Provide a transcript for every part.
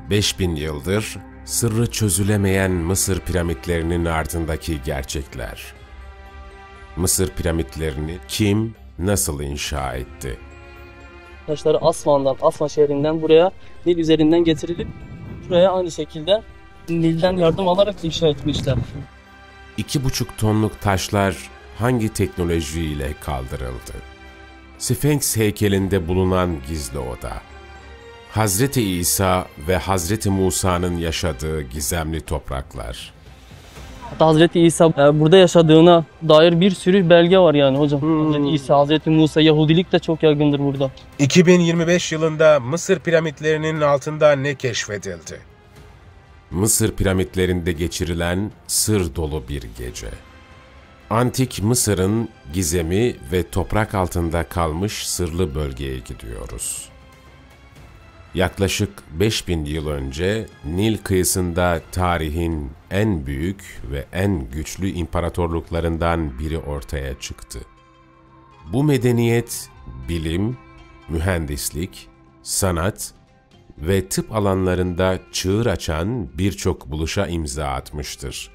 5000 yıldır sırrı çözülemeyen Mısır piramitlerinin ardındaki gerçekler. Mısır piramitlerini kim, nasıl inşa etti? Taşları Asvan şehrinden buraya Nil üzerinden getirilip buraya aynı şekilde Nil'den yardım alarak inşa etmişler. 2,5 tonluk taşlar hangi teknolojiyle kaldırıldı? Sfenks heykelinde bulunan gizli oda. Hazreti İsa ve Hazreti Musa'nın yaşadığı gizemli topraklar. Hatta Hazreti İsa burada yaşadığına dair bir sürü belge var yani hocam. Hazreti İsa, Hazreti Musa, Yahudilik de çok yaygındır burada. 2025 yılında Mısır piramitlerinin altında ne keşfedildi? Mısır piramitlerinde geçirilen sır dolu bir gece. Antik Mısır'ın gizemi ve toprak altında kalmış sırlı bölgeye gidiyoruz. Yaklaşık 5000 yıl önce Nil kıyısında tarihin en büyük ve en güçlü imparatorluklarından biri ortaya çıktı. Bu medeniyet bilim, mühendislik, sanat ve tıp alanlarında çığır açan birçok buluşa imza atmıştır.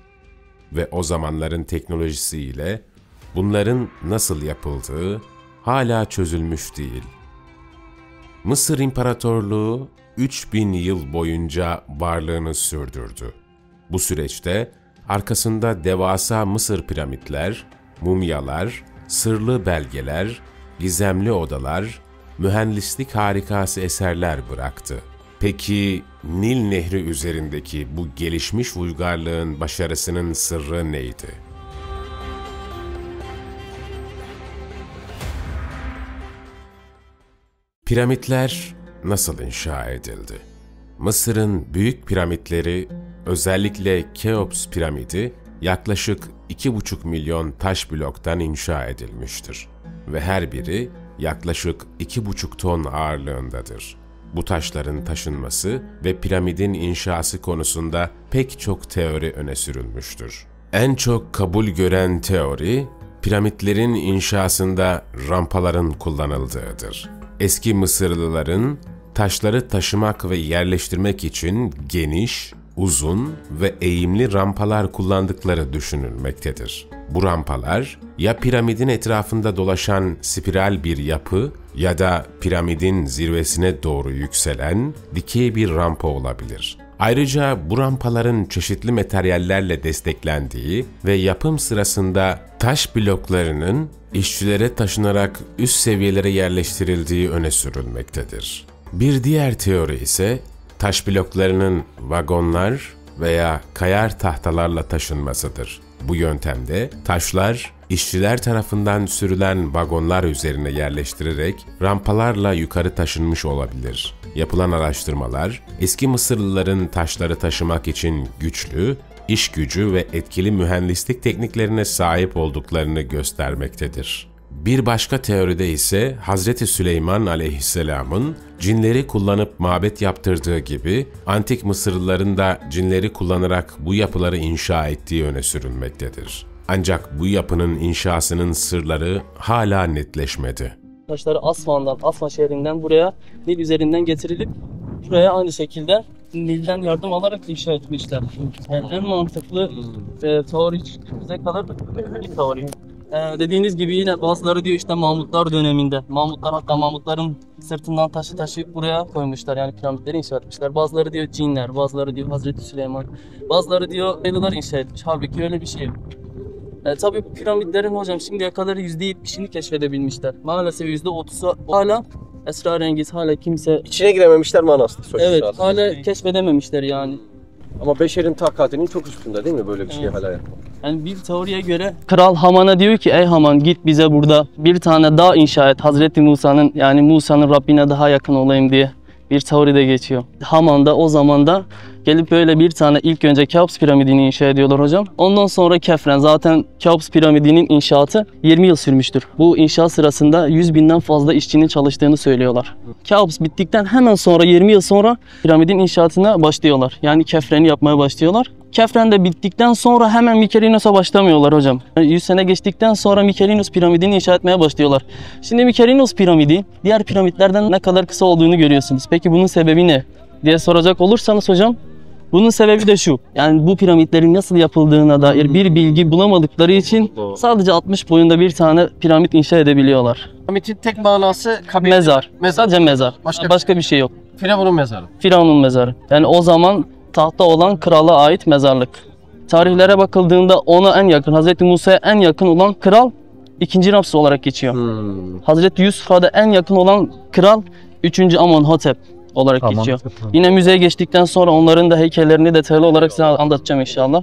Ve o zamanların teknolojisiyle bunların nasıl yapıldığı hala çözülmüş değil. Mısır İmparatorluğu 3000 yıl boyunca varlığını sürdürdü. Bu süreçte arkasında devasa Mısır piramitler, mumyalar, sırlı belgeler, gizemli odalar, mühendislik harikası eserler bıraktı. Peki Nil Nehri üzerindeki bu gelişmiş uygarlığın başarısının sırrı neydi? Piramitler nasıl inşa edildi? Mısır'ın büyük piramitleri, özellikle Keops piramidi, yaklaşık 2,5 milyon taş bloktan inşa edilmiştir ve her biri yaklaşık 2,5 ton ağırlığındadır. Bu taşların taşınması ve piramidin inşası konusunda pek çok teori öne sürülmüştür. En çok kabul gören teori, piramitlerin inşasında rampaların kullanıldığıdır. Eski Mısırlıların taşları taşımak ve yerleştirmek için geniş, uzun ve eğimli rampalar kullandıkları düşünülmektedir. Bu rampalar ya piramidin etrafında dolaşan spiral bir yapı ya da piramidin zirvesine doğru yükselen dikey bir rampa olabilir. Ayrıca bu rampaların çeşitli materyallerle desteklendiği ve yapım sırasında taş bloklarının işçilere taşınarak üst seviyelere yerleştirildiği öne sürülmektedir. Bir diğer teori ise taş bloklarının vagonlar veya kayar tahtalarla taşınmasıdır. Bu yöntemde taşlar işçiler tarafından sürülen vagonlar üzerine yerleştirerek rampalarla yukarı taşınmış olabilir. Yapılan araştırmalar, eski Mısırlıların taşları taşımak için güçlü, iş gücü ve etkili mühendislik tekniklerine sahip olduklarını göstermektedir. Bir başka teoride ise Hazreti Süleyman aleyhisselamın cinleri kullanıp mabet yaptırdığı gibi antik Mısırlıların da cinleri kullanarak bu yapıları inşa ettiği öne sürülmektedir. Ancak bu yapının inşasının sırları hala netleşmedi. Taşları Asvan şehrinden buraya Nil üzerinden getirilip buraya aynı şekilde Nil'den yardım alarak inşa etmişler. Yani en mantıklı teori bize kadar bir teori. Dediğiniz gibi yine bazıları diyor işte Mahmutlar döneminde. Mahmutların sırtından taşı taşıyıp buraya koymuşlar, yani piramitleri inşa etmişler. Bazıları diyor cinler, bazıları diyor Hazreti Süleyman, bazıları diyor Beyliler inşa etmiş. Halbuki öyle bir şey yok. Tabii bu piramitlerin hocam şimdiye kadar %70'ini keşfedebilmişler. Maalesef %30'u hala esrarengiz, hala kimse... İçine girememişler manasında. Evet, hala keşfedememişler yani. Ama beşerin takatinin çok üstünde değil mi böyle bir şey hala yapmak? Yani bir teoriye göre Kral Haman'a diyor ki ey Haman git bize burada bir tane dağ inşa et. Hazreti Musa'nın, yani Musa'nın Rabbine daha yakın olayım diye bir teori de geçiyor. Haman da o zaman da gelip böyle bir tane ilk önce Keops piramidini inşa ediyorlar hocam. Ondan sonra Kefren, zaten Keops piramidinin inşaatı 20 yıl sürmüştür. Bu inşaat sırasında 100.000'den fazla işçinin çalıştığını söylüyorlar. Keops bittikten hemen sonra 20 yıl sonra piramidin inşaatına başlıyorlar. Yani Kefren'i yapmaya başlıyorlar. Kefren de bittikten sonra hemen Mykerinos'a başlamıyorlar hocam. 100 sene geçtikten sonra Mykerinos piramidini inşa etmeye başlıyorlar. Şimdi Mykerinos piramidi diğer piramitlerden ne kadar kısa olduğunu görüyorsunuz. Peki bunun sebebi ne? diye soracak olursanız hocam, bunun sebebi de şu. Yani bu piramitlerin nasıl yapıldığına dair bir bilgi bulamadıkları için sadece 60 boyunda bir tane piramit inşa edebiliyorlar. Piramidin tek manası kabir. Mezar. Sadece mezar. Başka Başka bir şey yok. Firavun'un mezarı. Firavun'un mezarı. Yani o zaman tahta olan krala ait mezarlık. Tarihlere bakıldığında ona en yakın, Hazreti Musa'ya en yakın olan kral 2. Ramses olarak geçiyor. Hazreti Yusuf'a da en yakın olan kral 3. Amonhotep olarak geçiyor. Yine müzeye geçtikten sonra onların da heykellerini detaylı olarak size anlatacağım inşallah.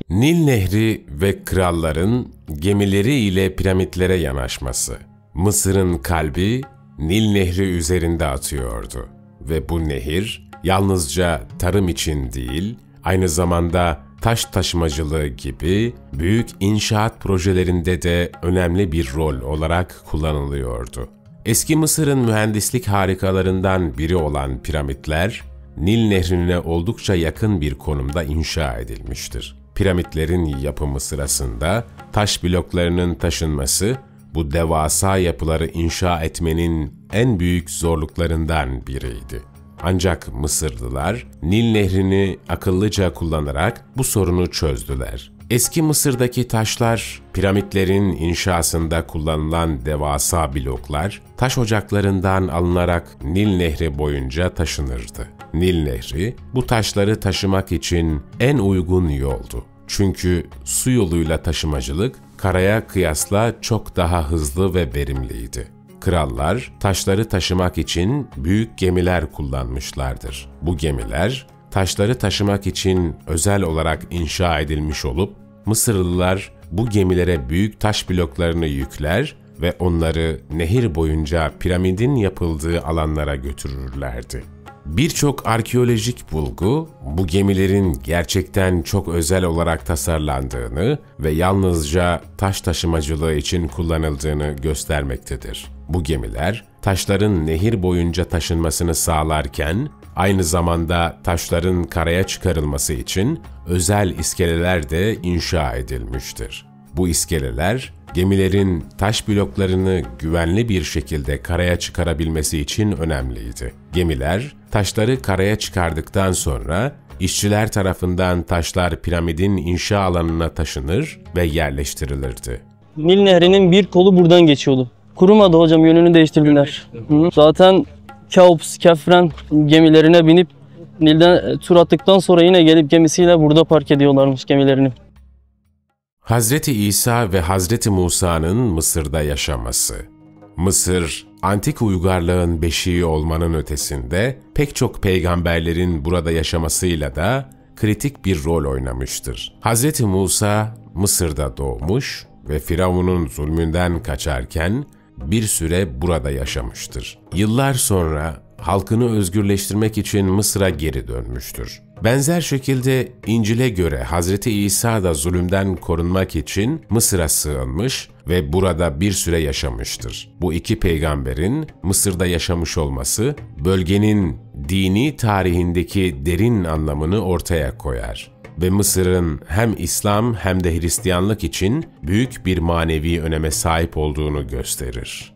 Nil Nehri ve kralların gemileri ile piramitlere yanaşması. Mısır'ın kalbi Nil Nehri üzerinde atıyordu. Ve bu nehir yalnızca tarım için değil, aynı zamanda taş taşımacılığı gibi büyük inşaat projelerinde de önemli bir rol olarak kullanılıyordu. Eski Mısır'ın mühendislik harikalarından biri olan piramitler, Nil Nehri'ne oldukça yakın bir konumda inşa edilmiştir. Piramitlerin yapımı sırasında taş bloklarının taşınması, bu devasa yapıları inşa etmenin en büyük zorluklarından biriydi. Ancak Mısırlılar Nil Nehri'ni akıllıca kullanarak bu sorunu çözdüler. Eski Mısır'daki taşlar, piramitlerin inşasında kullanılan devasa bloklar, taş ocaklarından alınarak Nil Nehri boyunca taşınırdı. Nil Nehri, bu taşları taşımak için en uygun yoldu. Çünkü su yoluyla taşımacılık, karaya kıyasla çok daha hızlı ve verimliydi. Krallar, taşları taşımak için büyük gemiler kullanmışlardır. Bu gemiler, taşları taşımak için özel olarak inşa edilmiş olup, Mısırlılar bu gemilere büyük taş bloklarını yükler ve onları nehir boyunca piramidin yapıldığı alanlara götürürlerdi. Birçok arkeolojik bulgu, bu gemilerin gerçekten çok özel olarak tasarlandığını ve yalnızca taş taşımacılığı için kullanıldığını göstermektedir. Bu gemiler, taşların nehir boyunca taşınmasını sağlarken, aynı zamanda taşların karaya çıkarılması için özel iskeleler de inşa edilmiştir. Bu iskeleler, gemilerin taş bloklarını güvenli bir şekilde karaya çıkarabilmesi için önemliydi. Gemiler, taşları karaya çıkardıktan sonra, işçiler tarafından taşlar piramidin inşa alanına taşınır ve yerleştirilirdi. Nil Nehri'nin bir kolu buradan geçiyordu. Kurumadı hocam, yönünü değiştirdiler. Zaten Keops, Kefren gemilerine binip Nil'den tur attıktan sonra yine gelip gemisiyle burada park ediyorlarmış gemilerini. Hazreti İsa ve Hazreti Musa'nın Mısır'da yaşaması. Mısır, antik uygarlığın beşiği olmanın ötesinde pek çok peygamberlerin burada yaşamasıyla da kritik bir rol oynamıştır. Hazreti Musa, Mısır'da doğmuş ve Firavun'un zulmünden kaçarken bir süre burada yaşamıştır. Yıllar sonra halkını özgürleştirmek için Mısır'a geri dönmüştür. Benzer şekilde İncil'e göre Hazreti İsa da zulümden korunmak için Mısır'a sığınmış ve burada bir süre yaşamıştır. Bu iki peygamberin Mısır'da yaşamış olması, bölgenin dini tarihindeki derin anlamını ortaya koyar ve Mısır'ın hem İslam hem de Hristiyanlık için büyük bir manevi öneme sahip olduğunu gösterir.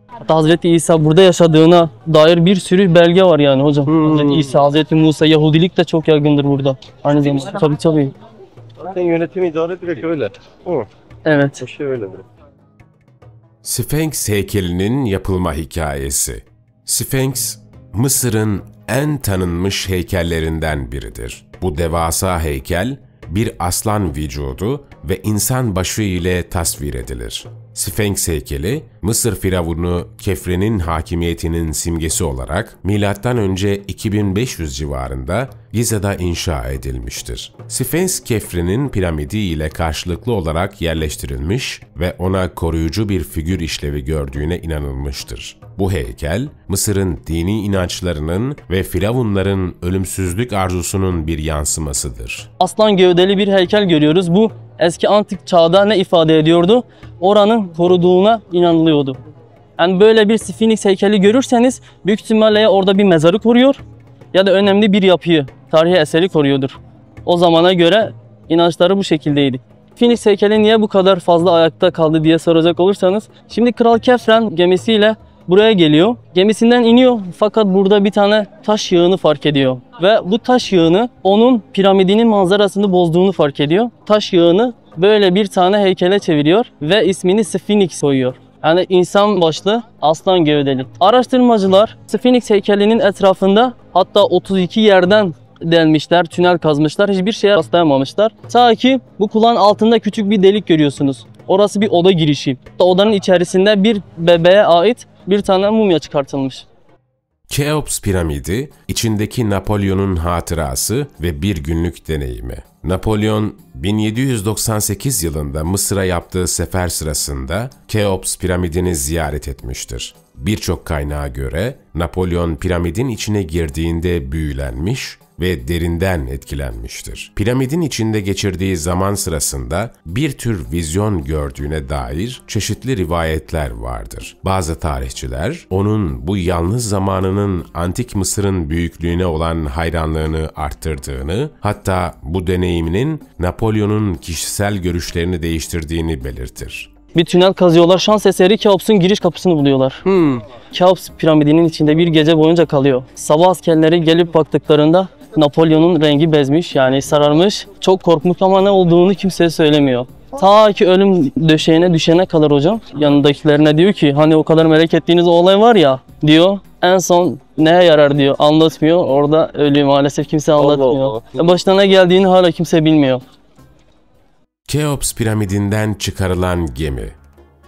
Hatta Hazreti İsa burada yaşadığına dair bir sürü belge var yani hocam. Hazreti İsa, Hazreti Musa, Yahudilik de çok yaygındır burada. Aynı zamanda. Tabii. Zaten yönetim idare direkt öyle. Evet. O şey öyledir. Sphinx heykelinin yapılma hikayesi. Sphinx, Mısır'ın en tanınmış heykellerinden biridir. Bu devasa heykel, bir aslan vücudu ve insan başı ile tasvir edilir. Sphinx heykeli, Mısır firavunu Kefren'in hakimiyetinin simgesi olarak M.Ö. 2500 civarında Gize'de inşa edilmiştir. Sphinx Kefren'in piramidi ile karşılıklı olarak yerleştirilmiş ve ona koruyucu bir figür işlevi gördüğüne inanılmıştır. Bu heykel, Mısır'ın dini inançlarının ve firavunların ölümsüzlük arzusunun bir yansımasıdır. Aslan gövdeli bir heykel görüyoruz. Bu eski antik çağda ne ifade ediyordu? Oranın koruduğuna inanılıyordu. Yani böyle bir Sphinx heykeli görürseniz büyük ihtimalle ya orada bir mezarı koruyor ya da önemli bir yapıyı, tarihi eseri koruyordur. O zamana göre inançları bu şekildeydi. Sphinx heykeli niye bu kadar fazla ayakta kaldı diye soracak olursanız, şimdi Kral Kefren gemisiyle buraya geliyor. Gemisinden iniyor fakat burada bir tane taş yığını fark ediyor. Ve bu taş yığını onun piramidinin manzarasını bozduğunu fark ediyor. Taş yığını böyle bir tane heykele çeviriyor ve ismini Sphinx koyuyor. Yani insan başlı, aslan gövdeli. Araştırmacılar Sphinx heykelinin etrafında hatta 32 yerden delmişler, tünel kazmışlar. Hiçbir şeye rastlayamamışlar. Ta ki bu kulağın altında küçük bir delik görüyorsunuz. Orası bir oda girişi. Odanın içerisinde bir bebeğe ait bir tane mumya çıkartılmış. Keops piramidi, içindeki Napolyon'un hatırası ve bir günlük deneyimi. Napolyon, 1798 yılında Mısır'a yaptığı sefer sırasında Keops piramidini ziyaret etmiştir. Birçok kaynağa göre Napolyon piramidin içine girdiğinde büyülenmiş ve derinden etkilenmiştir. Piramidin içinde geçirdiği zaman sırasında bir tür vizyon gördüğüne dair çeşitli rivayetler vardır. Bazı tarihçiler onun bu yalnız zamanının Antik Mısır'ın büyüklüğüne olan hayranlığını arttırdığını, hatta bu deneyiminin Napolyon'un kişisel görüşlerini değiştirdiğini belirtir. Bir tünel kazıyorlar. Şans eseri Keops'un giriş kapısını buluyorlar. Keops piramidinin içinde bir gece boyunca kalıyor. Sabah askerleri gelip baktıklarında Napolyon'un rengi bezmiş, yani sararmış. Çok korkmuş ama ne olduğunu kimseye söylemiyor. Ta ki ölüm döşeğine düşene kadar hocam yanındakilerine diyor ki hani o kadar merak ettiğiniz o olay var ya diyor. En son neye yarar diyor, anlatmıyor. Orada ölüyor, maalesef kimse anlatmıyor. Başına ne geldiğini hala kimse bilmiyor. Keops piramidinden çıkarılan gemi.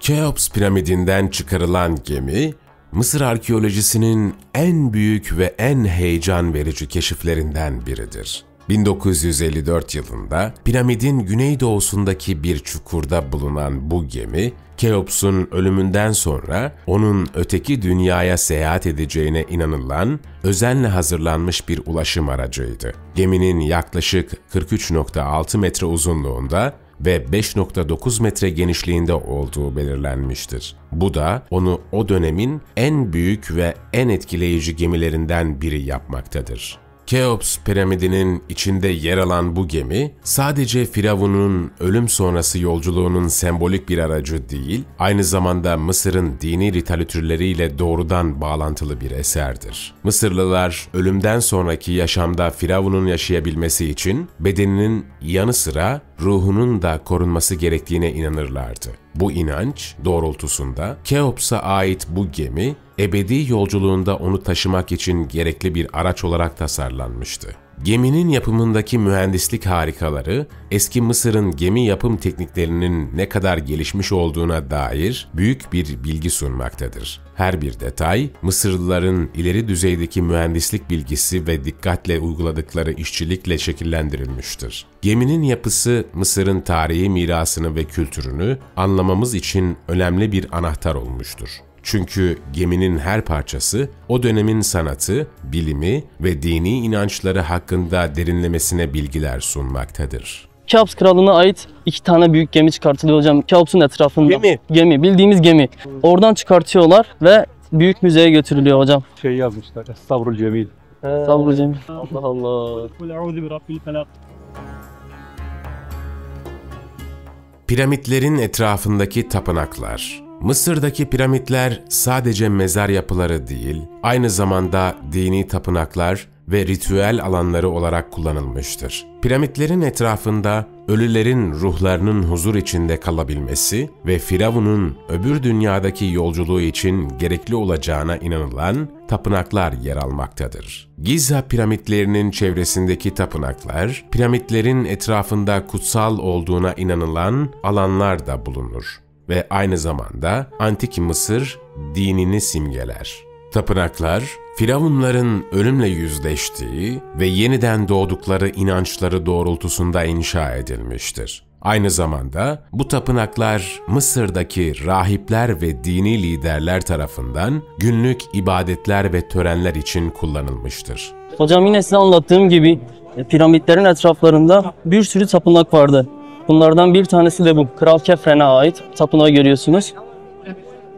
Keops piramidinden çıkarılan gemi, Mısır arkeolojisinin en büyük ve en heyecan verici keşiflerinden biridir. 1954 yılında piramidin güneydoğusundaki bir çukurda bulunan bu gemi, Keops'un ölümünden sonra onun öteki dünyaya seyahat edeceğine inanılan, özenle hazırlanmış bir ulaşım aracıydı. Geminin yaklaşık 43,6 metre uzunluğunda ve 5,9 metre genişliğinde olduğu belirlenmiştir. Bu da onu o dönemin en büyük ve en etkileyici gemilerinden biri yapmaktadır. Keops piramidinin içinde yer alan bu gemi, sadece Firavun'un ölüm sonrası yolculuğunun sembolik bir aracı değil, aynı zamanda Mısır'ın dini literatürleriyle doğrudan bağlantılı bir eserdir. Mısırlılar, ölümden sonraki yaşamda Firavun'un yaşayabilmesi için bedeninin yanı sıra ruhunun da korunması gerektiğine inanırlardı. Bu inanç doğrultusunda Keops'a ait bu gemi, ebedi yolculuğunda onu taşımak için gerekli bir araç olarak tasarlanmıştı. Geminin yapımındaki mühendislik harikaları, eski Mısır'ın gemi yapım tekniklerinin ne kadar gelişmiş olduğuna dair büyük bir bilgi sunmaktadır. Her bir detay, Mısırlıların ileri düzeydeki mühendislik bilgisi ve dikkatle uyguladıkları işçilikle şekillendirilmiştir. Geminin yapısı, Mısır'ın tarihi mirasını ve kültürünü anlamamız için önemli bir anahtar olmuştur. Çünkü geminin her parçası o dönemin sanatı, bilimi ve dini inançları hakkında derinlemesine bilgiler sunmaktadır. Keops kralına ait 2 tane büyük gemi çıkartılıyor hocam. Keops'un etrafında. Gemi, bildiğimiz gemi. Oradan çıkartıyorlar ve büyük müzeye götürülüyor hocam. Şey yazmışlar, Sabrul Cemil. Sabrul Cemil. Allah Allah. Piramitlerin etrafındaki tapınaklar. Mısır'daki piramitler sadece mezar yapıları değil, aynı zamanda dini tapınaklar ve ritüel alanları olarak kullanılmıştır. Piramitlerin etrafında ölülerin ruhlarının huzur içinde kalabilmesi ve Firavun'un öbür dünyadaki yolculuğu için gerekli olacağına inanılan tapınaklar yer almaktadır. Giza piramitlerinin çevresindeki tapınaklar, piramitlerin etrafında kutsal olduğuna inanılan alanlar da bulunur ve aynı zamanda Antik Mısır dinini simgeler. Tapınaklar, Firavunların ölümle yüzleştiği ve yeniden doğdukları inançları doğrultusunda inşa edilmiştir. Aynı zamanda bu tapınaklar Mısır'daki rahipler ve dini liderler tarafından günlük ibadetler ve törenler için kullanılmıştır. Hocam yine size anlattığım gibi piramitlerin etraflarında bir sürü tapınak vardı. Bunlardan bir tanesi de bu. Kral Kefren'e ait tapınağı görüyorsunuz.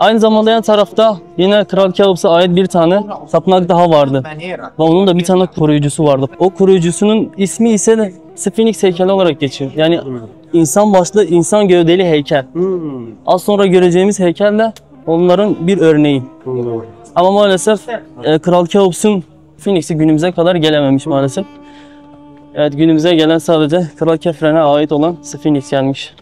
Aynı zamanda yan tarafta yine Kral Keops'a ait bir tane tapınak daha vardı. Ve onun da bir tane koruyucusu vardı. O koruyucusunun ismi ise de Sphinx heykeli olarak geçiyor. Yani insan başlı, insan gövdeli heykel. Az sonra göreceğimiz heykel de onların bir örneği. Ama maalesef Kral Keops'un Phoenix'i günümüze kadar gelememiş maalesef. Evet, günümüze gelen sadece Kral Kefren'e ait olan Sphinx gelmiş.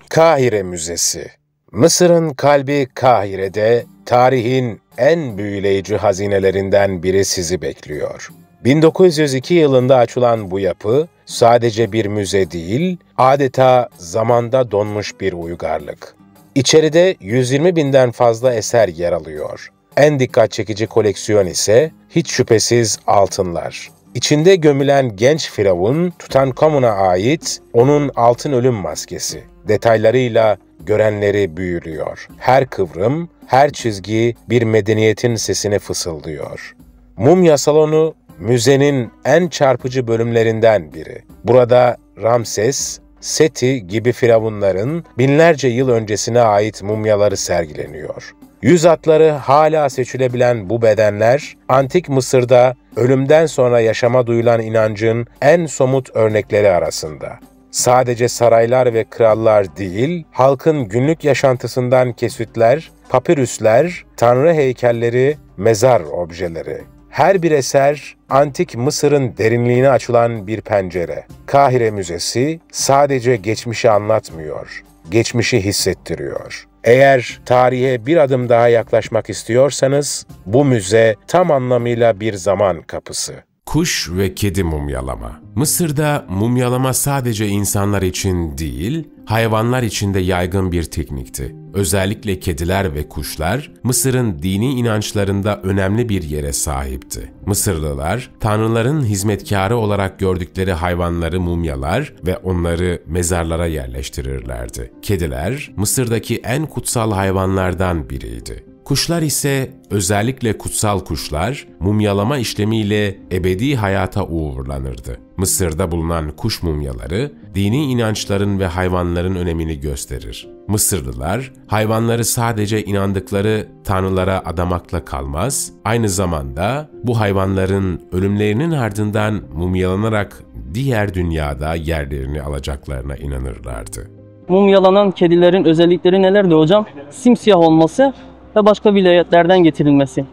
Kahire Müzesi. Mısır'ın kalbi Kahire'de tarihin en büyüleyici hazinelerinden biri sizi bekliyor. 1902 yılında açılan bu yapı sadece bir müze değil, adeta zamanda donmuş bir uygarlık. İçeride 120 binden fazla eser yer alıyor. En dikkat çekici koleksiyon ise hiç şüphesiz altınlar. İçinde gömülen genç firavun Tutankamon'a ait onun altın ölüm maskesi. Detaylarıyla görenleri büyülüyor. Her kıvrım, her çizgi bir medeniyetin sesini fısıldıyor. Mumya salonu müzenin en çarpıcı bölümlerinden biri. Burada Ramses, Seti gibi firavunların binlerce yıl öncesine ait mumyaları sergileniyor. Yüz hatları hala seçilebilen bu bedenler, Antik Mısır'da ölümden sonra yaşama duyulan inancın en somut örnekleri arasında. Sadece saraylar ve krallar değil, halkın günlük yaşantısından kesitler, papirüsler, tanrı heykelleri, mezar objeleri. Her bir eser, Antik Mısır'ın derinliğine açılan bir pencere. Kahire Müzesi sadece geçmişi anlatmıyor, geçmişi hissettiriyor. Eğer tarihe bir adım daha yaklaşmak istiyorsanız, bu müze tam anlamıyla bir zaman kapısı. Kuş ve kedi mumyalama. Mısır'da mumyalama sadece insanlar için değil, hayvanlar için de yaygın bir teknikti. Özellikle kediler ve kuşlar Mısır'ın dini inançlarında önemli bir yere sahipti. Mısırlılar, tanrıların hizmetkarı olarak gördükleri hayvanları mumyalar ve onları mezarlara yerleştirirlerdi. Kediler, Mısır'daki en kutsal hayvanlardan biriydi. Kuşlar ise, özellikle kutsal kuşlar, mumyalama işlemiyle ebedi hayata uğurlanırdı. Mısır'da bulunan kuş mumyaları, dini inançların ve hayvanların önemini gösterir. Mısırlılar, hayvanları sadece inandıkları tanrılara adamakla kalmaz, aynı zamanda bu hayvanların ölümlerinin ardından mumyalanarak diğer dünyada yerlerini alacaklarına inanırlardı. Mumyalanan kedilerin özellikleri nelerdi hocam? Simsiyah olması ve başka vilayetlerden getirilmesi.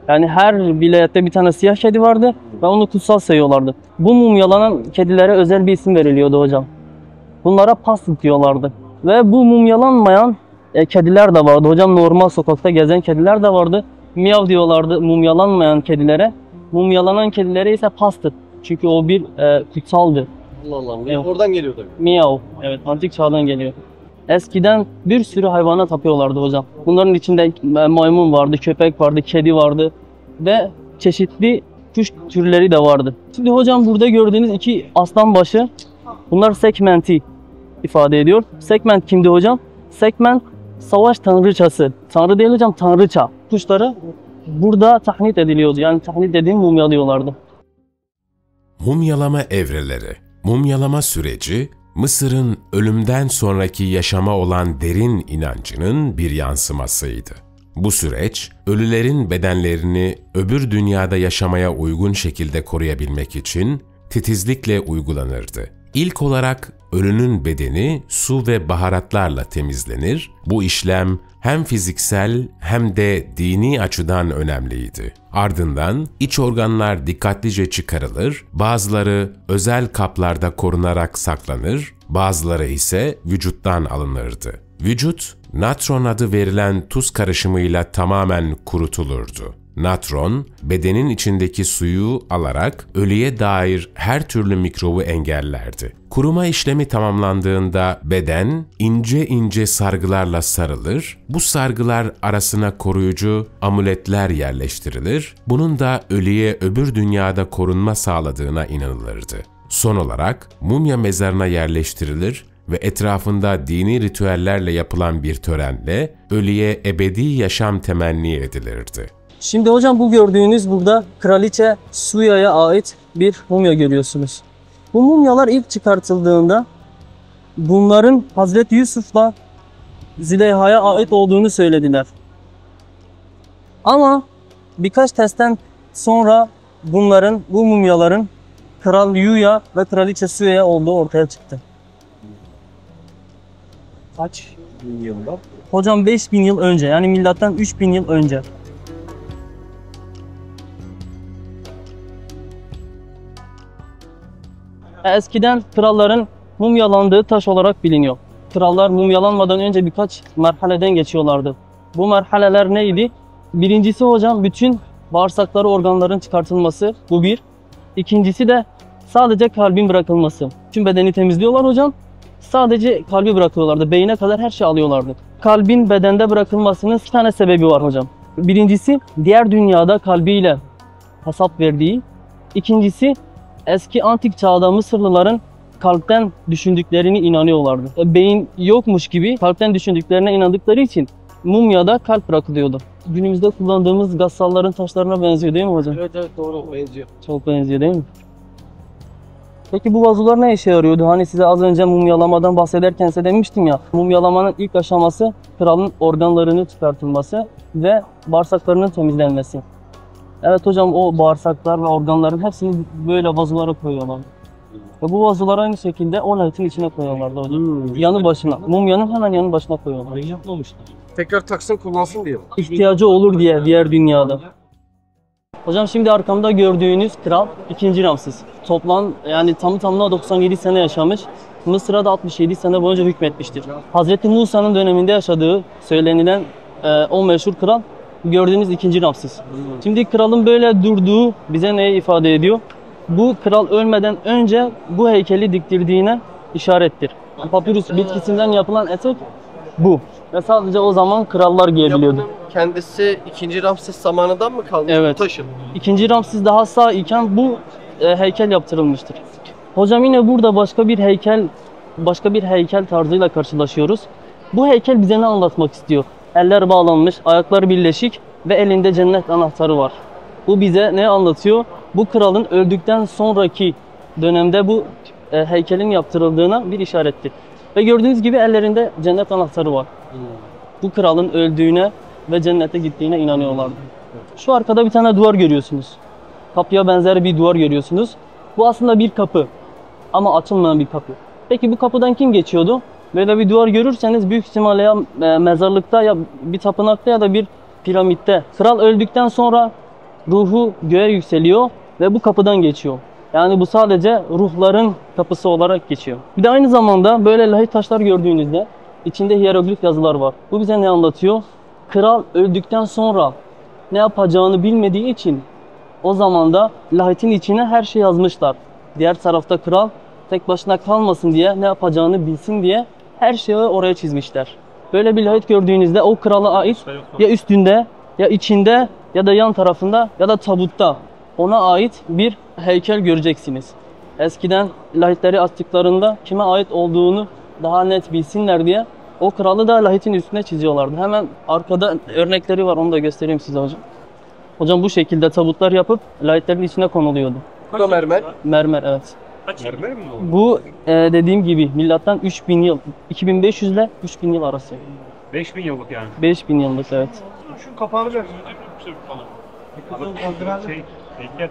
Yani her vilayette bir tane siyah kedi vardı ve onu kutsal sayıyorlardı. Bu mumyalanan kedilere özel bir isim veriliyordu hocam. Bunlara paslı diyorlardı. Ve bu mumyalanmayan kediler de vardı hocam. Normal sokakta gezen kediler de vardı. Miyav diyorlardı mumyalanmayan kedilere. Mumyalanan kedilere ise pastır. Çünkü o bir kutsaldı. Allah Allah. Evet. Oradan geliyor tabii. Miyav. Evet, antik çağdan geliyor. Eskiden bir sürü hayvana tapıyorlardı hocam. Bunların içinde maymun vardı, köpek vardı, kedi vardı ve çeşitli kuş türleri de vardı. Şimdi hocam burada gördüğünüz iki aslan başı, bunlar segmenti ifade ediyor. Segment kimdi hocam? Segment savaş tanrıçası. Tanrı değil hocam, tanrıça. Kuşları burada tahnit ediliyordu. Yani tahnit dediğim mumyalıyorlardı. Mumyalama evreleri. Mumyalama süreci, Mısır'ın ölümden sonraki yaşama olan derin inancının bir yansımasıydı. Bu süreç, ölülerin bedenlerini öbür dünyada yaşamaya uygun şekilde koruyabilmek için titizlikle uygulanırdı. İlk olarak ölünün bedeni su ve baharatlarla temizlenir. Bu işlem hem fiziksel hem de dini açıdan önemliydi. Ardından iç organlar dikkatlice çıkarılır, bazıları özel kaplarda korunarak saklanır, bazıları ise vücuttan alınırdı. Vücut, natron adı verilen tuz karışımıyla tamamen kurutulurdu. Natron, bedenin içindeki suyu alarak ölüye dair her türlü mikrobu engellerdi. Kuruma işlemi tamamlandığında beden ince ince sargılarla sarılır, bu sargılar arasına koruyucu amuletler yerleştirilir, bunun da ölüye öbür dünyada korunma sağladığına inanılırdı. Son olarak mumya mezarına yerleştirilir ve etrafında dini ritüellerle yapılan bir törenle ölüye ebedi yaşam temenni edilirdi. Şimdi hocam bu gördüğünüz burada Kraliçe Suya'ya ait bir mumya görüyorsunuz. Bu mumyalar ilk çıkartıldığında bunların Hazreti Yusuf'la Züleyha'ya ait olduğunu söylediler. Ama birkaç testten sonra bu mumyaların Kral Yuya ve Kraliçe Suya'ya olduğu ortaya çıktı. Kaç yılında? Hocam 5000 yıl önce, yani milattan 3000 yıl önce. Eskiden kralların mumyalandığı taş olarak biliniyor. Krallar mumyalanmadan önce birkaç merhaleden geçiyorlardı. Bu merhaleler neydi? Birincisi hocam bütün bağırsakları, organların çıkartılması. Bu bir. İkincisi de sadece kalbin bırakılması. Tüm bedeni temizliyorlar hocam. Sadece kalbi bırakıyorlardı. Beyine kadar her şeyi alıyorlardı. Kalbin bedende bırakılmasının 2 tane sebebi var hocam. Birincisi diğer dünyada kalbiyle hesap verdiği. İkincisi eski antik çağda Mısırlıların kalpten düşündüklerini inanıyorlardı. Beyin yokmuş gibi kalpten düşündüklerine inandıkları için mumyada kalp bırakılıyordu. Günümüzde kullandığımız gassalların taşlarına benziyor değil mi hocam? Evet doğru benziyor. Çok benziyor değil mi? Peki bu vazolar ne işe yarıyordu? Hani size az önce mumyalamadan bahsederken size demiştim ya. Mumyalamanın ilk aşaması kralın organlarının çıkartılması ve bağırsaklarının temizlenmesi. Evet hocam, o bağırsaklar ve organların hepsini böyle vazolara koyuyorlar. Ve bu vazoları aynı şekilde o lahitin içine koyuyorlardı hocam. Yanı başına, mumyanın hemen yanı başına koyuyorlar. Yapmamışlar. Tekrar taksın kullansın diye. İhtiyacı olur diye diğer dünyada. Hocam şimdi arkamda gördüğünüz kral 2. Ramses. Toplam yani tamı tamına 97 sene yaşamış. Mısır'a da 67 sene boyunca hükmetmiştir. Hazreti Musa'nın döneminde yaşadığı söylenilen o meşhur kral gördüğünüz 2. Ramses. Şimdi kralın böyle durduğu bize neyi ifade ediyor? Bu kral ölmeden önce bu heykeli diktirdiğine işarettir. Papyrus bitkisinden yapılan etek bu. Ve sadece o zaman krallar giyebiliyordu. Kendisi 2. Ramses zamanından mı kalmış Evet. bu taşın? 2. Ramses daha sağ iken bu heykel yaptırılmıştır. Hocam yine burada başka bir heykel tarzıyla karşılaşıyoruz. Bu heykel bize ne anlatmak istiyor? Eller bağlanmış, ayaklar birleşik ve elinde cennet anahtarı var. Bu bize ne anlatıyor? Bu kralın öldükten sonraki dönemde bu heykelin yaptırıldığına bir işarettir. Ve gördüğünüz gibi ellerinde cennet anahtarı var. Bu kralın öldüğüne ve cennete gittiğine inanıyorlardı. Şu arkada bir tane duvar görüyorsunuz. Kapıya benzer bir duvar görüyorsunuz. Bu aslında bir kapı ama açılmayan bir kapı. Peki bu kapıdan kim geçiyordu? Böyle bir duvar görürseniz büyük ihtimalle ya mezarlıkta ya bir tapınakta ya da bir piramitte. Kral öldükten sonra ruhu göğe yükseliyor ve bu kapıdan geçiyor. Yani bu sadece ruhların kapısı olarak geçiyor. Bir de aynı zamanda böyle lahit taşlar gördüğünüzde içinde hieroglif yazılar var. Bu bize ne anlatıyor? Kral öldükten sonra ne yapacağını bilmediği için o zaman da lahitin içine her şey yazmışlar. Diğer tarafta kral tek başına kalmasın diye, ne yapacağını bilsin diye her şeyi oraya çizmişler. Böyle bir lahit gördüğünüzde o krala ait ya üstünde ya içinde ya da yan tarafında ya da tabutta ona ait bir heykel göreceksiniz. Eskiden lahitleri açtıklarında kime ait olduğunu daha net bilsinler diye o kralı da lahitin üstüne çiziyorlardı. Hemen arkada örnekleri var, onu da göstereyim size hocam. Hocam bu şekilde tabutlar yapıp lahitlerin içine konuluyordu. Bu da mermer. Mermer, evet. Mermer mi o? Bu dediğim gibi milattan 3000 yıl, 2500 ile 3000 yıl arası. 5000 yıllık yani. 5000 yıllık, evet. Şu kapağını ver. Heykel.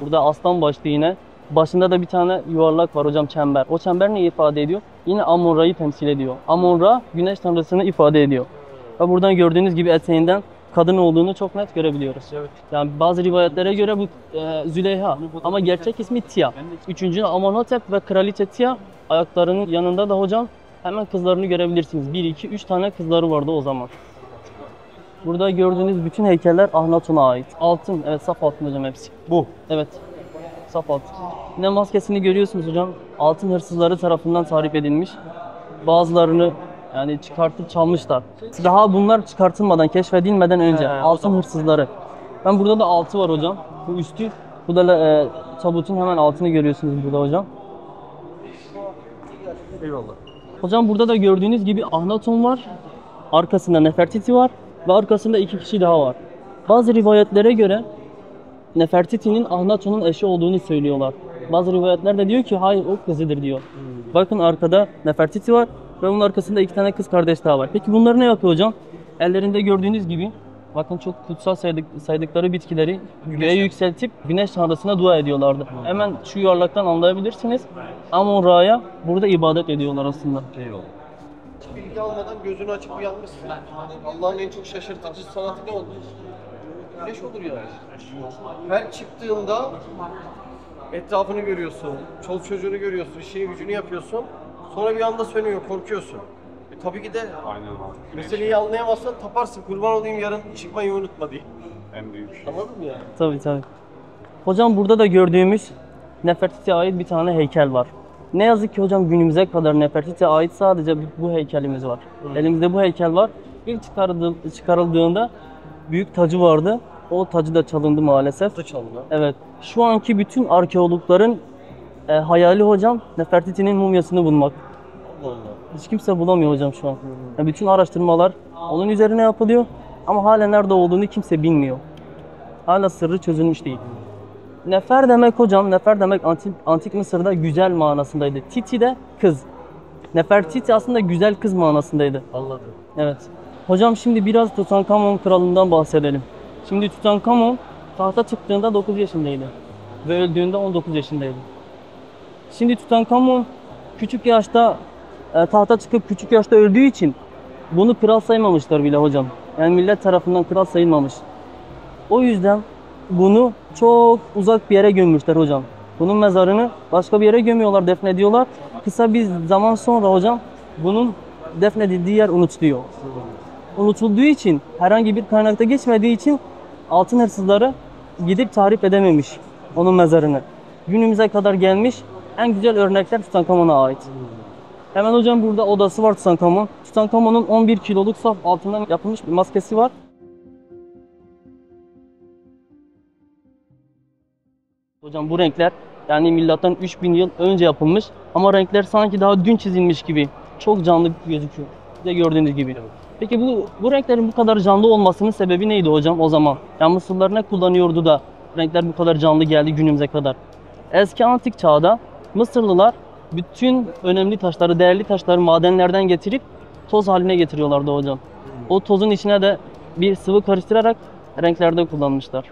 Burada aslan başlı yine. Başında da bir tane yuvarlak var hocam, çember. O çember neyi ifade ediyor? Yine Amon-Ra'yı temsil ediyor. Amon-Ra güneş tanrısını ifade ediyor. Ve buradan gördüğünüz gibi eteğinden kadın olduğunu çok net görebiliyoruz. Evet. Yani bazı rivayetlere göre bu Züleyha ama gerçek ismi Tia. 3. Amenhotep ve kraliçe Tia, ayaklarının yanında da hocam hemen kızlarını görebilirsiniz. 1, 2, 3 tane kızları vardı o zaman. Burada gördüğünüz bütün heykeller Ahnaton'a ait. Altın, evet, saf altın hocam hepsi. Bu. Evet, saf altın. Yine maskesini görüyorsunuz hocam. Altın hırsızları tarafından tahrip edilmiş. Bazılarını yani çıkartıp çalmışlar. Daha bunlar çıkartılmadan, keşfedilmeden önce altın hırsızları. Ben burada da altı var hocam. Bu üstü. Bu da tabutun hemen altını görüyorsunuz burada hocam. Eyvallah. Hocam burada da gördüğünüz gibi Ahnaton var. Arkasında Nefertiti var. Ve arkasında 2 kişi daha var. Bazı rivayetlere göre Nefertiti'nin Ahnaton'un eşi olduğunu söylüyorlar. Bazı rivayetler de diyor ki hayır, o kızıdır diyor. Bakın arkada Nefertiti var ve onun arkasında 2 tane kız kardeş daha var. Peki bunlar ne yapıyor hocam? Ellerinde gördüğünüz gibi bakın çok kutsal saydıkları bitkileri göğe yükseltip güneş tanrısına dua ediyorlardı. Hemen şu yuvarlaktan anlayabilirsiniz. Amon-Ra'ya burada ibadet ediyorlar aslında. Eyvallah. Hiç bilgi almadan gözünü açıp uyanmışsın. Allah'ın en çok şaşırtıcı sanatı ne olur? Güneş olur yani. Her çıktığında etrafını görüyorsun, çoluk çocuğunu görüyorsun, işini gücünü yapıyorsun. Sonra bir anda sönüyor, korkuyorsun. Tabii ki de Aynen abi. meseleyi anlayamazsan taparsın, kurban olayım yarın çıkmayı unutma diye. En büyük şey. Anladın mı yani? Tabii tabii. Hocam burada da gördüğümüz Nefertiti'ye ait bir tane heykel var. Ne yazık ki hocam günümüze kadar Nefertiti'ye ait sadece bu heykelimiz var. Elimizde bu heykel var. İlk çıkarıldığında büyük tacı vardı. O tacı da çalındı maalesef. Da çalındı. Evet. Şu anki bütün arkeologların hayali hocam Nefertiti'nin mumyasını bulmak. Allah Allah. Hiç kimse bulamıyor hocam şu an. Yani bütün araştırmalar onun üzerine yapılıyor ama hala nerede olduğunu kimse bilmiyor. Hala sırrı çözülmüş değil. Nefer demek hocam, nefer demek antik Mısır'da güzel manasındaydı. Titi de kız. Nefertiti aslında güzel kız manasındaydı. Anladım. Evet. Hocam şimdi biraz Tutankamon kralından bahsedelim. Şimdi Tutankamon tahta çıktığında 9 yaşındaydı. Ve öldüğünde 19 yaşındaydı. Şimdi Tutankamon küçük yaşta tahta çıkıp küçük yaşta öldüğü için bunu kral saymamışlar bile hocam. Yani millet tarafından kral sayılmamış. O yüzden bunu çok uzak bir yere gömmüşler hocam. Bunun mezarını başka bir yere gömüyorlar, defnediyorlar. Kısa bir zaman sonra hocam bunun defnedildiği yer unutuluyor. Unutulduğu için, herhangi bir kaynakta geçmediği için altın hırsızları gidip tahrip edememiş onun mezarını. Günümüze kadar gelmiş en güzel örnekler Tutankamon'a ait. Hemen hocam burada odası var Tutankamon. Tutankamon'un 11 kiloluk saf altından yapılmış bir maskesi var. Hocam bu renkler yani milattan 3000 yıl önce yapılmış ama renkler sanki daha dün çizilmiş gibi. Çok canlı gözüküyor. Size gördüğünüz gibi. Peki bu renklerin bu kadar canlı olmasının sebebi neydi hocam o zaman? Yani Mısırlılar ne kullanıyordu da renkler bu kadar canlı geldi günümüze kadar? Eski antik çağda Mısırlılar bütün önemli taşları, değerli taşları madenlerden getirip toz haline getiriyorlardı hocam. O tozun içine de bir sıvı karıştırarak renklerde kullanmışlar.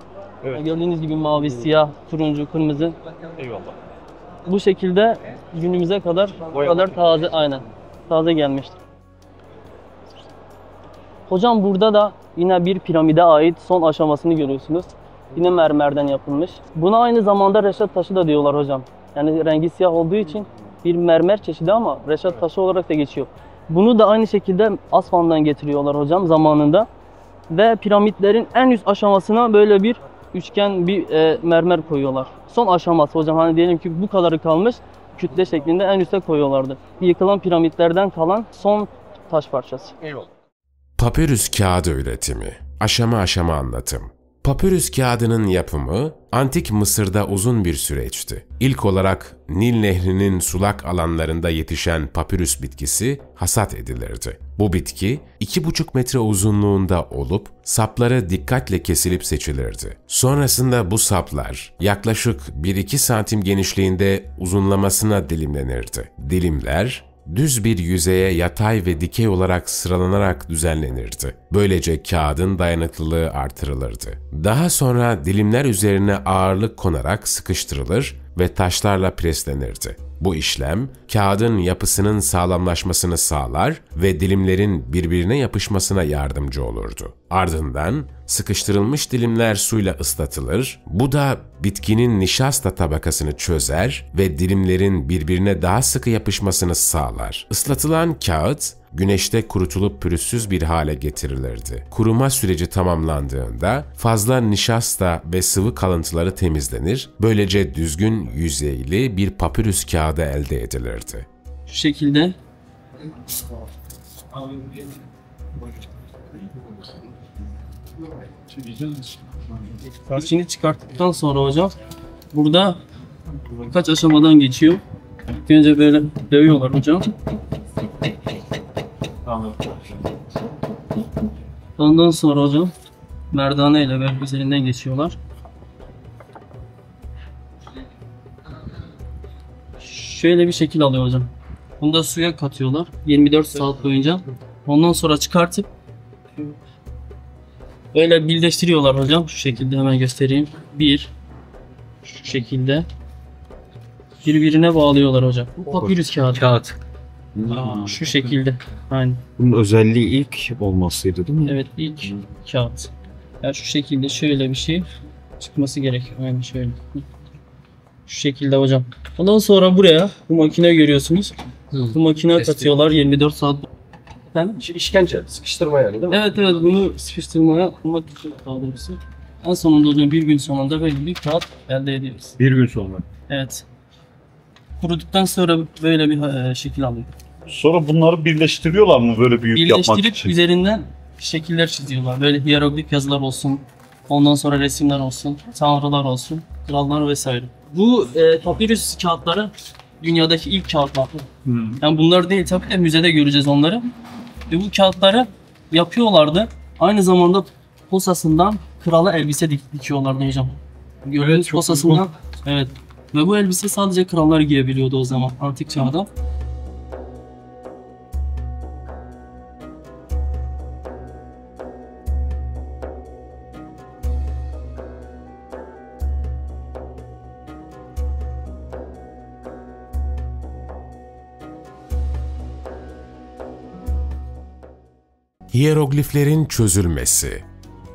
Evet. Gördüğünüz gibi mavi, siyah, turuncu, kırmızı. Eyvallah. Bu şekilde günümüze kadar bu kadar taze, aynen taze gelmiştir. Hocam burada da yine bir piramide ait son aşamasını görüyorsunuz. Yine mermerden yapılmış. Buna aynı zamanda reşat taşı da diyorlar hocam. Yani rengi siyah olduğu için bir mermer çeşidi ama reşat taşı olarak da geçiyor. Bunu da aynı şekilde Asfan'dan getiriyorlar hocam zamanında. Ve piramitlerin en üst aşamasına böyle bir üçgen bir mermer koyuyorlar. Son aşaması hocam, hani diyelim ki bu kadarı kalmış, kütle şeklinde en üste koyuyorlardı. Yıkılan piramitlerden kalan son taş parçası. Eyvallah. Papyrus kağıdı üretimi, aşama aşama anlatım. Papyrus kağıdının yapımı antik Mısır'da uzun bir süreçti. İlk olarak Nil Nehri'nin sulak alanlarında yetişen papyrus bitkisi hasat edilirdi. Bu bitki 2,5 metre uzunluğunda olup sapları dikkatle kesilip seçilirdi. Sonrasında bu saplar yaklaşık 1-2 santim genişliğinde uzunlamasına dilimlenirdi. Dilimler düz bir yüzeye yatay ve dikey olarak sıralanarak düzenlenirdi. Böylece kağıdın dayanıklılığı artırılırdı. Daha sonra dilimler üzerine ağırlık konarak sıkıştırılır ve taşlarla preslenirdi. Bu işlem kağıdın yapısının sağlamlaşmasını sağlar ve dilimlerin birbirine yapışmasına yardımcı olurdu. Ardından sıkıştırılmış dilimler suyla ıslatılır. Bu da bitkinin nişasta tabakasını çözer ve dilimlerin birbirine daha sıkı yapışmasını sağlar. Islatılan kağıt güneşte kurutulup pürüzsüz bir hale getirilirdi. Kuruma süreci tamamlandığında fazla nişasta ve sıvı kalıntıları temizlenir. Böylece düzgün yüzeyli bir papyrus kağıdı elde edilirdi. Şu şekilde içini çıkarttıktan sonra hocam burada birkaç aşamadan geçiyor. İlk önce böyle dövüyorlar hocam. Ondan sonra hocam merdane ile böyle üzerinden geçiyorlar. Şöyle bir şekil alıyor hocam. Bunu da suya katıyorlar 24 saat boyunca. Ondan sonra çıkartıp böyle birleştiriyorlar hocam. Şu şekilde hemen göstereyim. Şu şekilde birbirine bağlıyorlar hocam. Bu papyrus kağıdı. Şu şekilde. Aynen. Bunun özelliği ilk olmasıydı değil mi? Evet, ilk kağıt. Yani şu şekilde şöyle bir şey çıkması gerekiyor. Aynen şöyle. Şu şekilde hocam. Ondan sonra buraya bu makine görüyorsunuz. Bu makine katıyorlar 24 saat. Efendim? İşkence, sıkıştırma yani değil mi? Evet evet, bunu sıkıştırmaya bulmak için daha doğrusu. En sonunda hocam bir gün sonunda böyle bir kağıt elde ediyoruz. Bir gün sonra. Evet. Kuruduktan sonra böyle bir şekil alıyor. Sonra bunları birleştiriyorlar mı böyle büyük yapmak Birleştirip için? üzerinden şekiller çiziyorlar. Böyle hieroglif yazılar olsun. Ondan sonra resimler olsun. Tanrılar olsun. Krallar vesaire. Bu papirüs kağıtları dünyadaki ilk kağıtlar. Yani bunlar değil, tabii de müzede göreceğiz onları. Ve bu kağıtları yapıyorlardı. Aynı zamanda posasından krala elbise dikiyorlardı hocam. Gördüğünüz posasından. Evet. Ve bu elbise sadece krallar giyebiliyordu o zaman antik çağda. Hiyerogliflerin çözülmesi.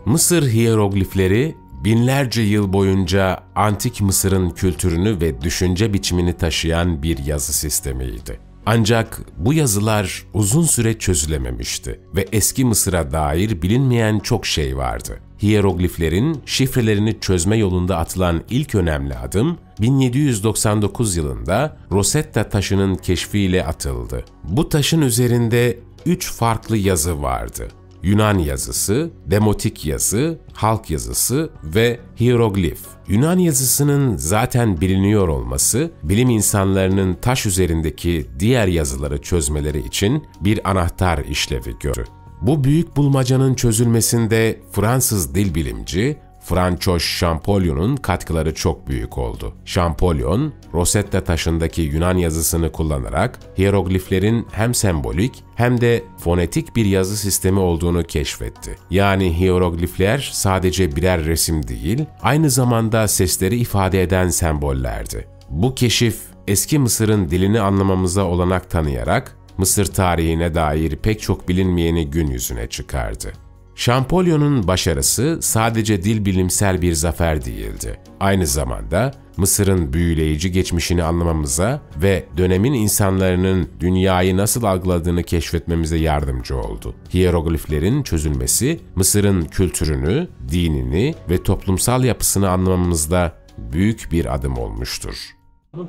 Mısır hiyeroglifleri binlerce yıl boyunca Antik Mısır'ın kültürünü ve düşünce biçimini taşıyan bir yazı sistemiydi. Ancak bu yazılar uzun süre çözülememişti ve eski Mısır'a dair bilinmeyen çok şey vardı. Hiyerogliflerin şifrelerini çözme yolunda atılan ilk önemli adım 1799 yılında Rosetta taşının keşfiyle atıldı. Bu taşın üzerinde 3 farklı yazı vardı. Yunan yazısı, Demotik yazı, halk yazısı ve hiyeroglif. Yunan yazısının zaten biliniyor olması, bilim insanlarının taş üzerindeki diğer yazıları çözmeleri için bir anahtar işlevi gördü. Bu büyük bulmacanın çözülmesinde Fransız dil bilimci Francois Champollion'un katkıları çok büyük oldu. Champollion, Rosetta taşındaki Yunan yazısını kullanarak hiyerogliflerin hem sembolik hem de fonetik bir yazı sistemi olduğunu keşfetti. Yani hiyeroglifler sadece birer resim değil, aynı zamanda sesleri ifade eden sembollerdi. Bu keşif, eski Mısır'ın dilini anlamamıza olanak tanıyarak Mısır tarihine dair pek çok bilinmeyeni gün yüzüne çıkardı. Champollion'un başarısı sadece dil bilimsel bir zafer değildi. Aynı zamanda Mısır'ın büyüleyici geçmişini anlamamıza ve dönemin insanların dünyayı nasıl algıladığını keşfetmemize yardımcı oldu. Hiyerogliflerin çözülmesi, Mısır'ın kültürünü, dinini ve toplumsal yapısını anlamamızda büyük bir adım olmuştur.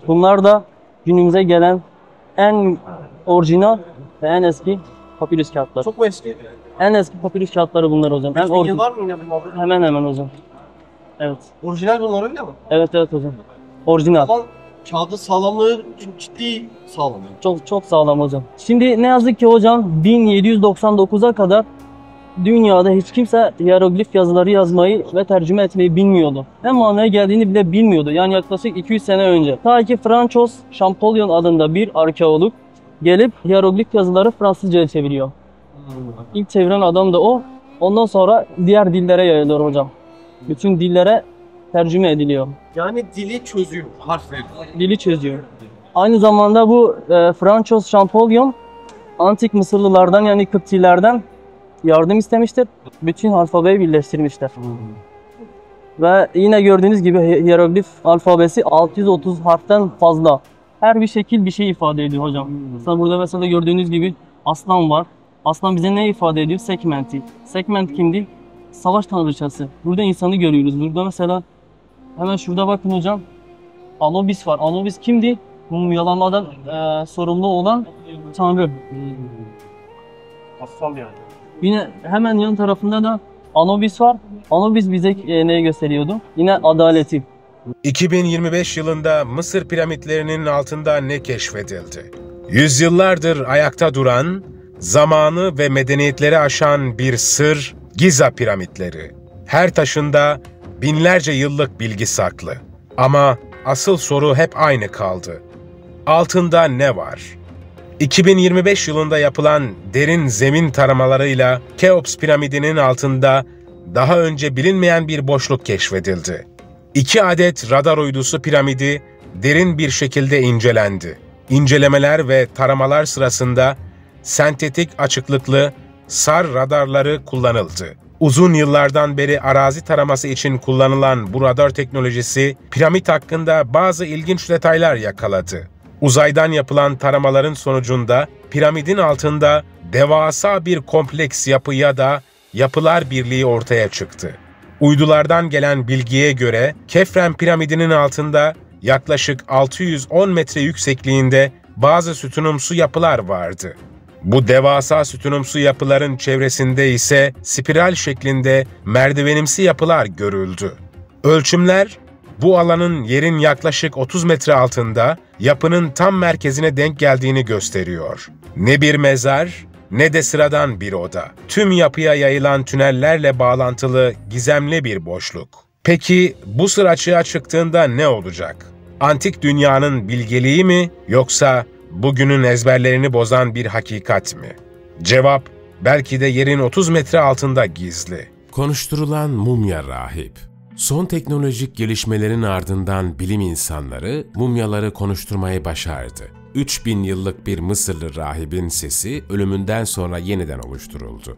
Bunlar da günümüze gelen en orijinal ve en eski papirüs kağıtları. Çok mu eski? En eski papirüs kağıtları bunlar hocam. En 3000 yıl var mı yine bu muhabbet? Hemen hemen hocam. Evet. Orijinal bunlar öyle mi? Evet evet hocam. Orijinal. Ama kağıdın sağlamlığı ciddi sağlam. Çok sağlam hocam. Şimdi ne yazık ki hocam 1799'a kadar dünyada hiç kimse hiyeroglif yazıları yazmayı ve tercüme etmeyi bilmiyordu. Ne manaya geldiğini bile bilmiyordu. Yani yaklaşık 200 sene önce. Ta ki Francois Champollion adında bir arkeolog gelip hiyeroglif yazıları Fransızca'ya çeviriyor. İlk çeviren adam da o. Ondan sonra diğer dillere yayılıyor hocam. Bütün dillere tercüme ediliyor. Yani dili çözüyor, harfleri. Dili çözüyor. Aynı zamanda bu Francois Champollion antik Mısırlılardan yani Kıptilerden yardım istemiştir. Bütün alfabeyi birleştirmişler. Ve yine gördüğünüz gibi hiyeroglif alfabesi 630 harften fazla. Her bir şekil bir şey ifade ediyor hocam. Burada mesela gördüğünüz gibi aslan var. Aslan bize ne ifade ediyor? Sekmenti. Sekment kimdi? Savaş tanrıçası. Burada insanı görüyoruz. Burada mesela hemen şurada bakın hocam. Anubis var. Anubis kimdi? Mumyalanmadan sorumlu olan tanrı. Aslan yani. Yine hemen yan tarafında da Anubis var. Anubis bize neyi gösteriyordu? Yine adaleti. 2025 yılında Mısır piramitlerinin altında ne keşfedildi? Yüzyıllardır ayakta duran, zamanı ve medeniyetleri aşan bir sır, Giza piramitleri. Her taşında binlerce yıllık bilgi saklı. Ama asıl soru hep aynı kaldı. Altında ne var? 2025 yılında yapılan derin zemin taramalarıyla Keops piramidinin altında daha önce bilinmeyen bir boşluk keşfedildi. 2 adet radar uydusu piramidi derin bir şekilde incelendi. İncelemeler ve taramalar sırasında sentetik açıklıklı SAR radarları kullanıldı. Uzun yıllardan beri arazi taraması için kullanılan bu radar teknolojisi, piramit hakkında bazı ilginç detaylar yakaladı. Uzaydan yapılan taramaların sonucunda piramidin altında devasa bir kompleks yapı ya da yapılar birliği ortaya çıktı. Uydulardan gelen bilgiye göre Kefren piramidinin altında yaklaşık 610 metre yüksekliğinde bazı sütunumsu yapılar vardı. Bu devasa sütunumsu yapıların çevresinde ise spiral şeklinde merdivenimsi yapılar görüldü. Ölçümler, bu alanın yerin yaklaşık 30 metre altında yapının tam merkezine denk geldiğini gösteriyor. Ne bir mezar, ne de sıradan bir oda. Tüm yapıya yayılan tünellerle bağlantılı gizemli bir boşluk. Peki bu sır açığa çıktığında ne olacak? Antik dünyanın bilgeliği mi, yoksa bugünün ezberlerini bozan bir hakikat mi? Cevap, belki de yerin 30 metre altında gizli. Konuşturulan mumya rahip. Son teknolojik gelişmelerin ardından bilim insanları mumyaları konuşturmayı başardı. 3000 yıllık bir Mısırlı rahibin sesi ölümünden sonra yeniden oluşturuldu.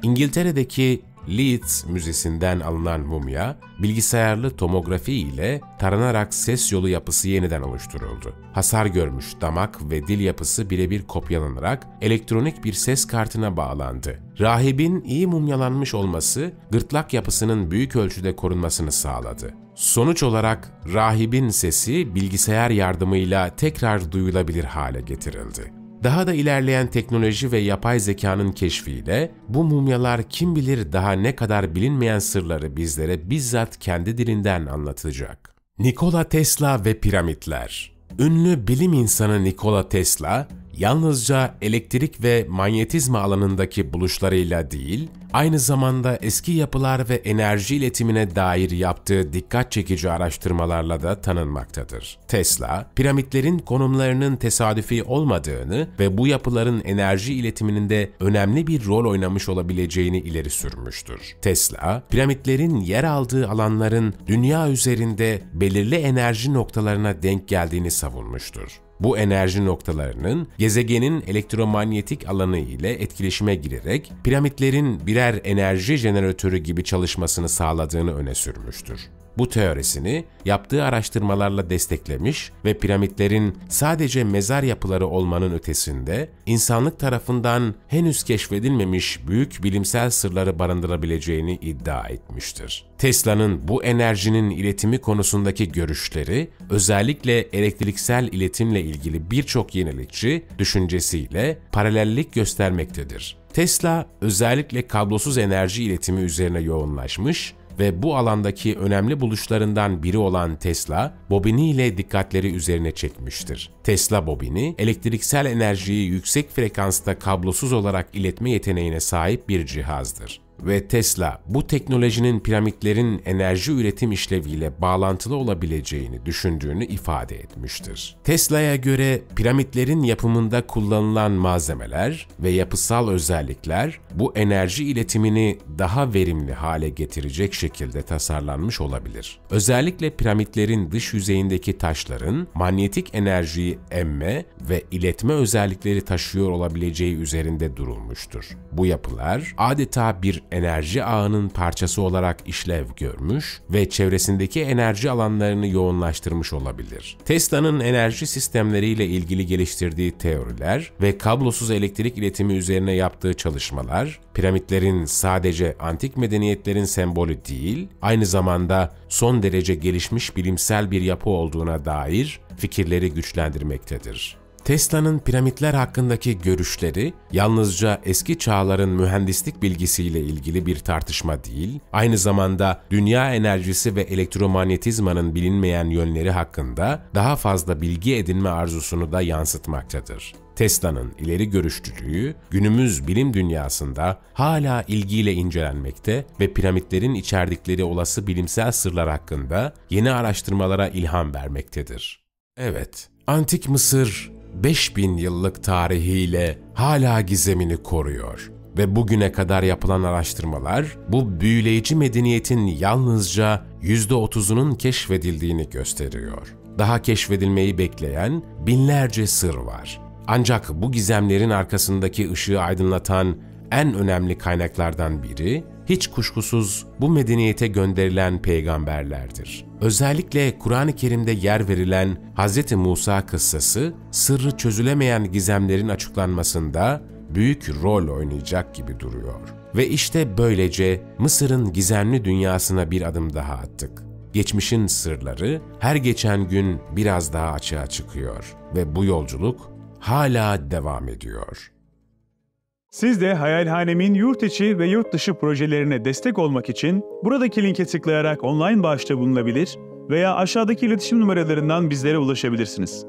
İngiltere'deki Leeds Müzesi'nden alınan mumya, bilgisayarlı tomografi ile taranarak ses yolu yapısı yeniden oluşturuldu. Hasar görmüş damak ve dil yapısı birebir kopyalanarak elektronik bir ses kartına bağlandı. Rahibin iyi mumyalanmış olması, gırtlak yapısının büyük ölçüde korunmasını sağladı. Sonuç olarak rahibin sesi bilgisayar yardımıyla tekrar duyulabilir hale getirildi. Daha da ilerleyen teknoloji ve yapay zekanın keşfiyle bu mumyalar kim bilir daha ne kadar bilinmeyen sırları bizlere bizzat kendi dilinden anlatacak. Nikola Tesla ve piramitler. Ünlü bilim insanı Nikola Tesla, yalnızca elektrik ve manyetizma alanındaki buluşlarıyla değil, aynı zamanda eski yapılar ve enerji iletimine dair yaptığı dikkat çekici araştırmalarla da tanınmaktadır. Tesla, piramitlerin konumlarının tesadüfi olmadığını ve bu yapıların enerji iletiminin de önemli bir rol oynamış olabileceğini ileri sürmüştür. Tesla, piramitlerin yer aldığı alanların dünya üzerinde belirli enerji noktalarına denk geldiğini savunmuştur. Bu enerji noktalarının gezegenin elektromanyetik alanı ile etkileşime girerek piramitlerin birer enerji jeneratörü gibi çalışmasını sağladığını öne sürmüştür. Bu teorisini yaptığı araştırmalarla desteklemiş ve piramitlerin sadece mezar yapıları olmanın ötesinde insanlık tarafından henüz keşfedilmemiş büyük bilimsel sırları barındırabileceğini iddia etmiştir. Tesla'nın bu enerjinin iletimi konusundaki görüşleri özellikle elektriksel iletimle ilgili birçok yenilikçi düşüncesiyle paralellik göstermektedir. Tesla özellikle kablosuz enerji iletimi üzerine yoğunlaşmış ve bu alandaki önemli buluşlarından biri olan Tesla bobini ile dikkatleri üzerine çekmiştir. Tesla bobini, elektriksel enerjiyi yüksek frekansta kablosuz olarak iletme yeteneğine sahip bir cihazdır. Ve Tesla, bu teknolojinin piramitlerin enerji üretim işleviyle bağlantılı olabileceğini düşündüğünü ifade etmiştir. Tesla'ya göre piramitlerin yapımında kullanılan malzemeler ve yapısal özellikler bu enerji iletimini daha verimli hale getirecek şekilde tasarlanmış olabilir. Özellikle piramitlerin dış yüzeyindeki taşların manyetik enerjiyi emme ve iletme özellikleri taşıyor olabileceği üzerinde durulmuştur. Bu yapılar adeta bir enerji ağının parçası olarak işlev görmüş ve çevresindeki enerji alanlarını yoğunlaştırmış olabilir. Tesla'nın enerji sistemleriyle ilgili geliştirdiği teoriler ve kablosuz elektrik iletimi üzerine yaptığı çalışmalar, piramitlerin sadece antik medeniyetlerin sembolü değil, aynı zamanda son derece gelişmiş bilimsel bir yapı olduğuna dair fikirleri güçlendirmektedir. Tesla'nın piramitler hakkındaki görüşleri yalnızca eski çağların mühendislik bilgisiyle ilgili bir tartışma değil, aynı zamanda dünya enerjisi ve elektromanyetizmanın bilinmeyen yönleri hakkında daha fazla bilgi edinme arzusunu da yansıtmaktadır. Tesla'nın ileri görüşlülüğü günümüz bilim dünyasında hala ilgiyle incelenmekte ve piramitlerin içerdikleri olası bilimsel sırlar hakkında yeni araştırmalara ilham vermektedir. Evet, Antik Mısır 5000 yıllık tarihiyle hala gizemini koruyor. Ve bugüne kadar yapılan araştırmalar bu büyüleyici medeniyetin yalnızca %30'unun keşfedildiğini gösteriyor. Daha keşfedilmeyi bekleyen binlerce sır var. Ancak bu gizemlerin arkasındaki ışığı aydınlatan en önemli kaynaklardan biri, hiç kuşkusuz bu medeniyete gönderilen peygamberlerdir. Özellikle Kur'an-ı Kerim'de yer verilen Hz. Musa kıssası, sırrı çözülemeyen gizemlerin açıklanmasında büyük rol oynayacak gibi duruyor. Ve işte böylece Mısır'ın gizemli dünyasına bir adım daha attık. Geçmişin sırları her geçen gün biraz daha açığa çıkıyor ve bu yolculuk hala devam ediyor. Siz de Hayalhanem'in yurt içi ve yurt dışı projelerine destek olmak için buradaki linke tıklayarak online bağışta bulunabilir veya aşağıdaki iletişim numaralarından bizlere ulaşabilirsiniz.